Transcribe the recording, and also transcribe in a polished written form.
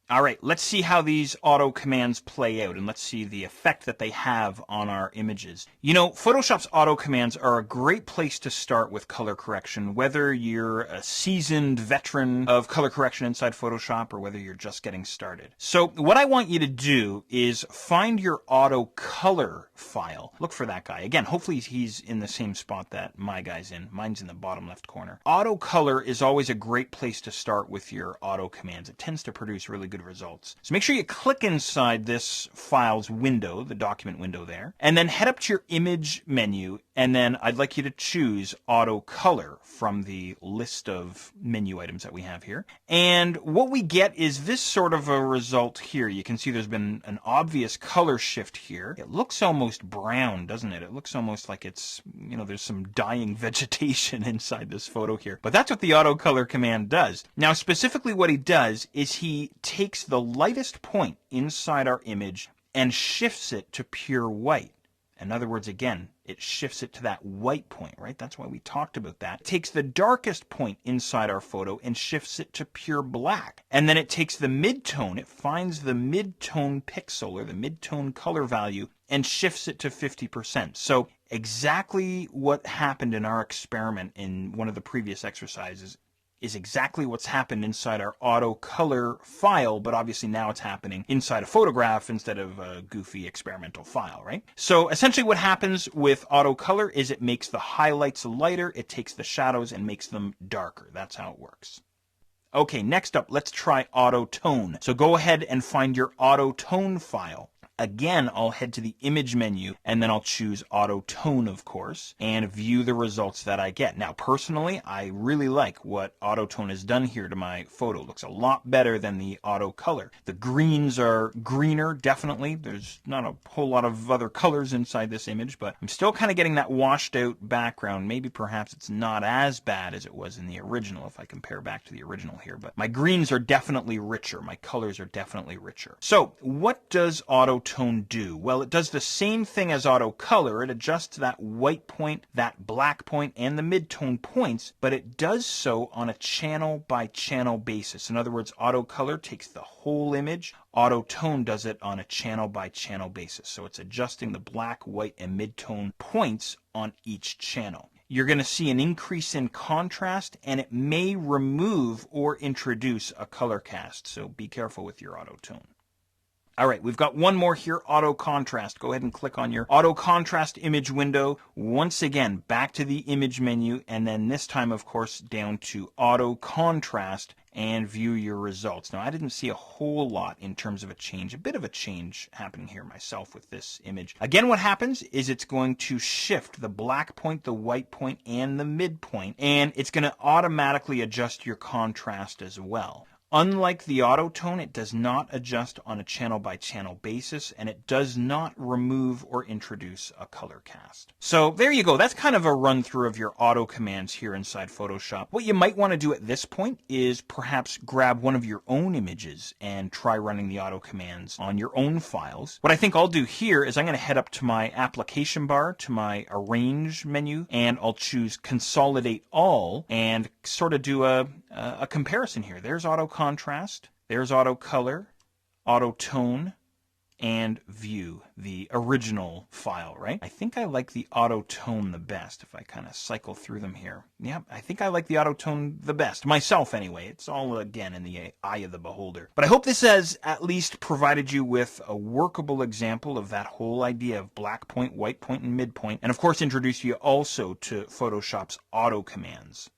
All right, let's see how these auto commands play out, and let's see the effect that they have on our images. You know, Photoshop's auto commands are a great place to start with color correction, whether you're a seasoned veteran of color correction inside Photoshop or whether you're just getting started. So what I want you to do is find your auto color file. Look for that guy. Again, hopefully he's in the same spot that my guy's in. Mine's in the bottom left corner. Auto color is always a great place to start with your auto commands. It tends to produce really good results. So make sure you click inside this file's window, the document window there, and then head up to your image menu, and then I'd like you to choose auto color from the list of menu items that we have here. And what we get is this sort of a result here. You can see there's been an obvious color shift here. It looks almost brown, doesn't it? It looks almost like it's, you know, there's some dying vegetation inside this photo here. But that's what the auto color command does. Now, specifically what he does is he takes the lightest point inside our image and shifts it to pure white. In other words, again, it shifts it to that white point, right? That's why we talked about that. It takes the darkest point inside our photo and shifts it to pure black. And then it takes the midtone, it finds the midtone pixel or the midtone color value and shifts it to 50%. So exactly what happened in our experiment in one of the previous exercises is exactly what's happened inside our auto color file, but obviously now it's happening inside a photograph instead of a goofy experimental file, right? So essentially what happens with auto color is it makes the highlights lighter, it takes the shadows and makes them darker. That's how it works. Okay, next up, let's try auto tone. So go ahead and find your auto tone file. Again, I'll head to the image menu and then I'll choose auto tone, of course, and view the results that I get. Now, personally, I really like what auto tone has done here to my photo. It looks a lot better than the auto color. The greens are greener, definitely. There's not a whole lot of other colors inside this image, but I'm still kind of getting that washed out background. Maybe perhaps it's not as bad as it was in the original if I compare back to the original here, but my greens are definitely richer. My colors are definitely richer. So what does auto tone do? Well, it does the same thing as auto color. It adjusts that white point, that black point, and the midtone points, but it does so on a channel by channel basis. In other words, auto color takes the whole image. Auto tone does it on a channel by channel basis. So it's adjusting the black, white, and midtone points on each channel. You're going to see an increase in contrast, and it may remove or introduce a color cast. So be careful with your auto tone. All right, we've got one more here, auto contrast. Go ahead and click on your auto contrast image window. Once again, back to the image menu, and then this time, of course, down to auto contrast and view your results. Now, I didn't see a whole lot in terms of a change, a bit of a change happening here myself with this image. Again, what happens is it's going to shift the black point, the white point, and the midpoint, and it's going to automatically adjust your contrast as well. Unlike the auto tone, it does not adjust on a channel by channel basis, and it does not remove or introduce a color cast. So there you go. That's kind of a run through of your auto commands here inside Photoshop. What you might want to do at this point is perhaps grab one of your own images and try running the auto commands on your own files. What I think I'll do here is I'm going to head up to my application bar, to my arrange menu, and I'll choose consolidate all and sort of do a comparison here. There's auto contrast, there's auto color, auto tone, and view, the original file, right? I think I like the auto tone the best if I kind of cycle through them here. Yeah, I think I like the auto tone the best. Myself, anyway. It's all, again, in the eye of the beholder. But I hope this has at least provided you with a workable example of that whole idea of black point, white point, and midpoint. And of course, introduce you also to Photoshop's auto commands.